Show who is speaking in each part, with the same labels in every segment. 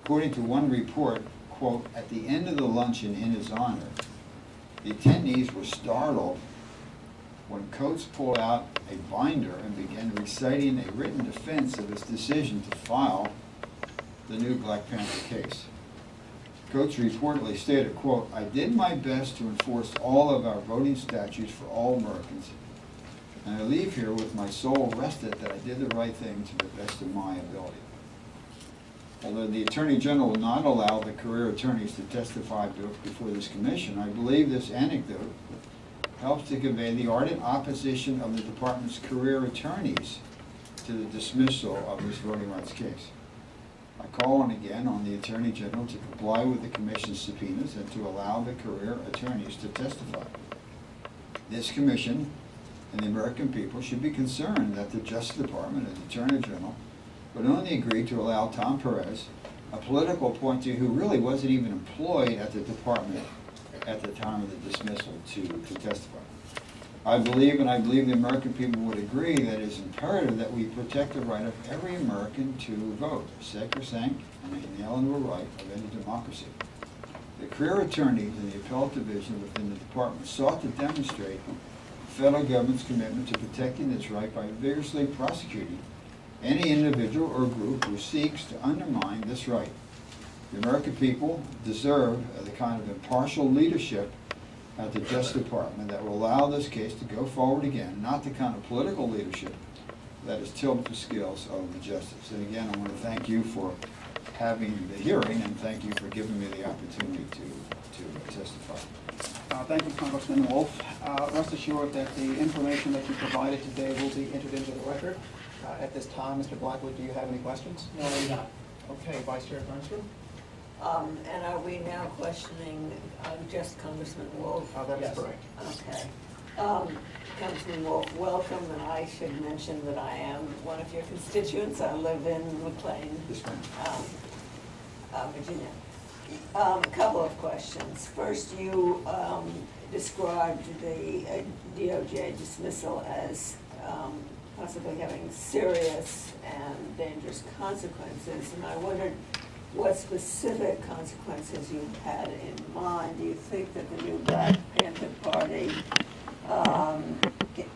Speaker 1: According to one report, quote, at the end of the luncheon in his honor, the attendees were startled when Coates pulled out a binder and began reciting a written defense of his decision to file the new Black Panther case. Coates reportedly stated, quote, I did my best to enforce all of our voting statutes for all Americans, and I leave here with my soul rested that I did the right thing to the best of my ability. Although the Attorney General will not allow the career attorneys to testify before this commission, I believe this anecdote helps to convey the ardent opposition of the department's career attorneys to the dismissal of this voting rights case. I call on again on the Attorney General to comply with the commission's subpoenas and to allow the career attorneys to testify. This commission and the American people should be concerned that the Justice Department and the Attorney General would only agree to allow Tom Perez, a political appointee who really wasn't even employed at the department at the time of the dismissal, to testify. I believe the American people would agree that it is imperative that we protect the right of every American to vote, sacrosanct and inalienable right of any democracy. The career attorneys in the appellate division within the department sought to demonstrate the federal government's commitment to protecting its right by vigorously prosecuting any individual or group who seeks to undermine this right. The American people deserve the kind of impartial leadership at the Justice Department that will allow this case to go forward again, not the kind of political leadership that is tilted the scales of the justice. And again, I want to thank you for having the hearing, and thank you for giving me the opportunity to testify.
Speaker 2: Thank you, Congressman Wolf. Rest assured that the information that you provided today will be entered into the record. At this time, Mr. Blackwood, do you have any questions?
Speaker 3: No, I do not.
Speaker 2: Okay, Vice Chair Bernstrom?
Speaker 4: And are we now questioning just Congressman Wolf?
Speaker 2: That is
Speaker 3: Yes.
Speaker 2: correct.
Speaker 4: Okay. Congressman Wolf, welcome, and I should mention that I am one of your constituents. I live in McLean, Virginia. A couple of questions. First, you described the DOJ dismissal as possibly having serious and dangerous consequences, and I wondered what specific consequences you had in mind. Do you think that the new Black Panther Party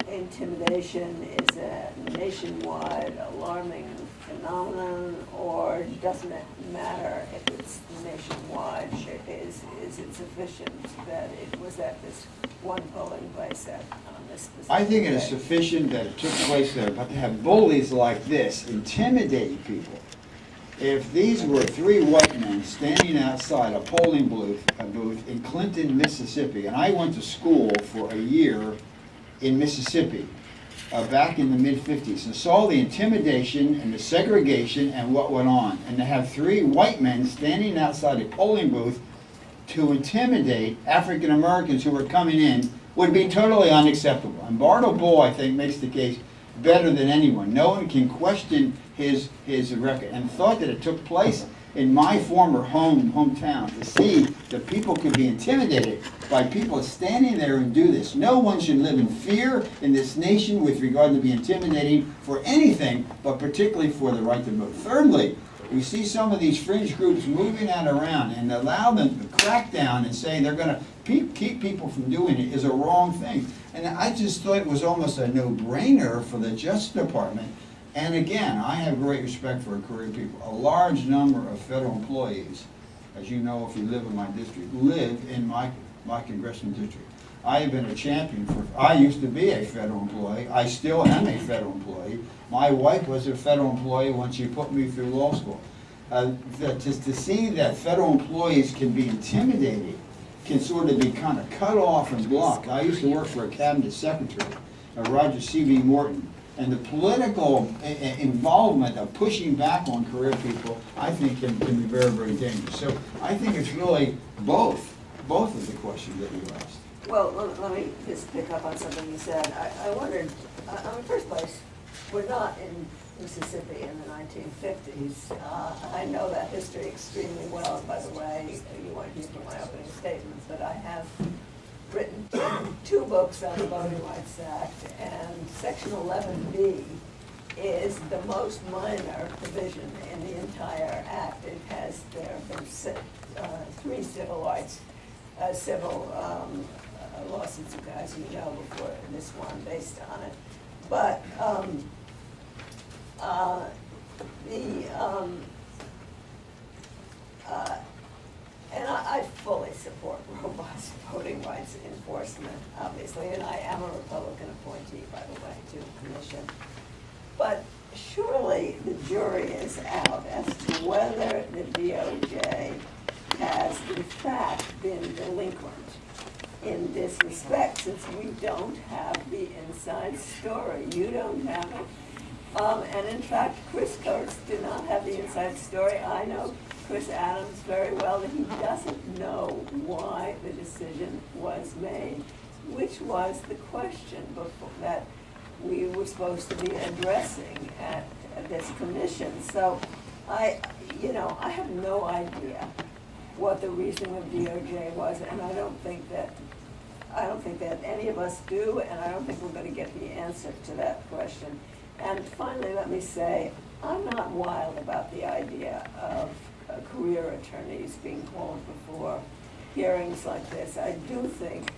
Speaker 4: intimidation is a nationwide alarming phenomenon, or doesn't it matter if it's nationwide? Is it sufficient that it was at this one polling place on this specific
Speaker 1: I think it is
Speaker 4: day?
Speaker 1: sufficient that it took place there, but to have bullies like this intimidating people. If these were three white men standing outside a polling booth in Clinton, Mississippi, and I went to school for a year in Mississippi back in the mid-50s and saw the intimidation and the segregation and what went on, and to have three white men standing outside a polling booth to intimidate African Americans who were coming in would be totally unacceptable. And Bartle Bull, I think, makes the case better than anyone. No one can question his record, and thought that it took place in my former hometown to see that people could be intimidated by people standing there and do this. No one should live in fear in this nation with regard to be intimidating for anything, but particularly for the right to vote. Thirdly, we see some of these fringe groups moving that around, and allow them to crack down and say they're going to keep people from doing it is a wrong thing. And I just thought it was almost a no-brainer for the Justice Department. And again, I have great respect for career people. A large number of federal employees, as you know if you live in my district, live in my congressional district. I have been a champion for, I used to be a federal employee. I still am a federal employee. My wife was a federal employee when she put me through law school. Just to see that federal employees can be intimidated, can sort of be kind of cut off and blocked. I used to work for a cabinet secretary, Roger C.V. Morton. And the political involvement of pushing back on career people, I think, can be very, very dangerous. So I think it's really both of the questions that you asked.
Speaker 4: Well, let me just pick up on something you said. I wondered, in the first place, we're not in Mississippi in the 1950s. I know that history extremely well. By the way, you won't hear from my opening statements, but I have written two books on the Voting Rights Act, and Section 11B is the most minor provision in the entire Act. It has there have been 3 civil lawsuits, you guys, before this one based on it. But and I fully support robust voting rights enforcement, obviously, and I am a Republican appointee, by the way, to the commission. But surely the jury is out as to whether the DOJ has in fact been delinquent in this respect, since we don't have the inside story. You don't have it. And in fact, Chris Coates did not have the inside story. I know Chris Adams very well, that he doesn't know why the decision was made, which was the question before, that we were supposed to be addressing at this commission. So I have no idea what the reasoning of DOJ was, and I don't think that any of us do, and I don't think we're going to get the answer to that question. And finally, let me say, I'm not wild about the idea of career attorneys being called before hearings like this. I do think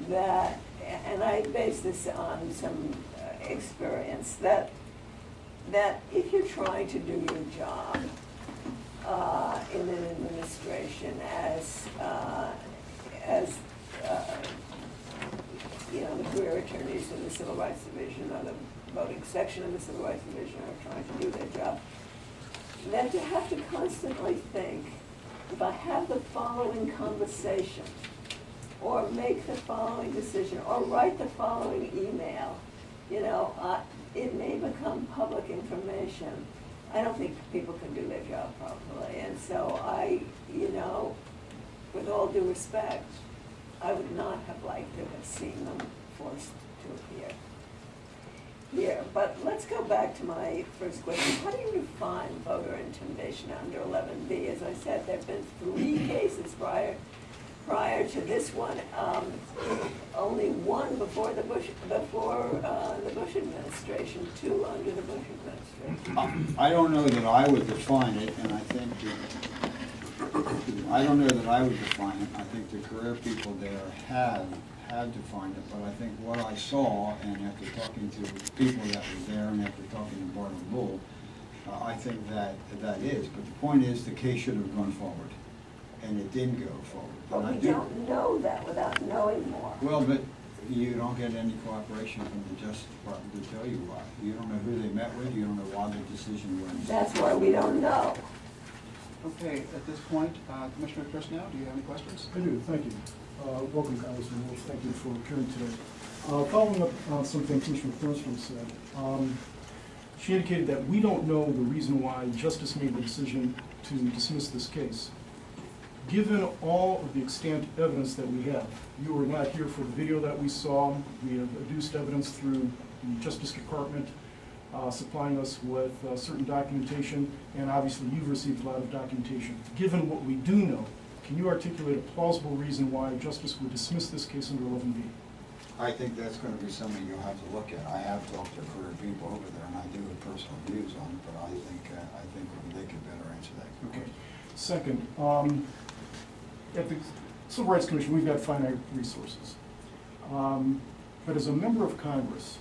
Speaker 4: that, and I base this on some experience, that if you're trying to do your job in an administration as the career attorneys in the Civil Rights Division or the voting section of the Civil Rights Division are trying to do their job, then to have to constantly think, if I have the following conversation, or make the following decision, or write the following email, it may become public information. I don't think people can do their job properly. And so with all due respect, I would not have liked to have seen them forced to appear here. But let's go back to my first question. How do you define voter intimidation under 11B? As I said, there have been 3 cases prior to this one. Only one before the Bush administration, 2 under the Bush administration.
Speaker 1: I don't know that I would define it, and I think I don't know that I would define it. I think the career people there had defined it, but I think what I saw, and after talking to people that were there, and after talking to Barton Bull, I think that is. But the point is, the case should have gone forward, and it didn't go forward.
Speaker 4: But we don't know that without knowing more.
Speaker 1: Well, but you don't get any cooperation from the Justice Department to tell you why. You don't know who they met with. You don't know why the decision went.
Speaker 4: That's why we don't know.
Speaker 2: Okay, at this point, Commissioner Kirsnow, do you have any questions?
Speaker 3: I do, thank you. Welcome, Congressman Wolf. Thank you for appearing today. Following up on something Commissioner Thurstrom said, she indicated that we don't know the reason why Justice made the decision to dismiss this case. Given all of the extant evidence that we have, you were not here for the video that we saw. We have adduced evidence through the Justice Department supplying us with certain documentation, and obviously you've received a lot of documentation. Given what we do know, can you articulate a plausible reason why Justice would dismiss this case under 11B?
Speaker 1: I think that's going to be something you'll have to look at. I have talked to career people over there, and I do have personal views on it, but I think they could better answer that question.
Speaker 3: Okay. Second, at the Civil Rights Commission, we've got finite resources. But as a member of Congress,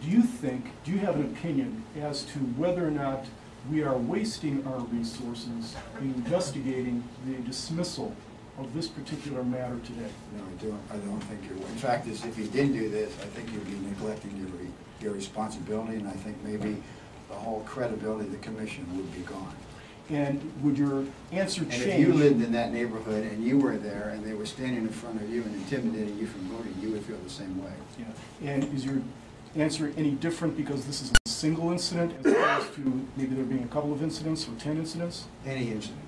Speaker 3: do you have an opinion as to whether or not we are wasting our resources in investigating the dismissal of this particular matter today?
Speaker 1: No, I don't think you would. In fact, if you didn't do this, I think you'd be neglecting your responsibility, and I think maybe the whole credibility of the commission would be gone.
Speaker 3: And would your answer change?
Speaker 1: And if you lived in that neighborhood and you were there and they were standing in front of you and intimidating you from voting, you would feel the same way.
Speaker 3: Yeah. And is your answer any different because this is a single incident as opposed to maybe there being a couple of incidents or 10 incidents?
Speaker 1: Any incident.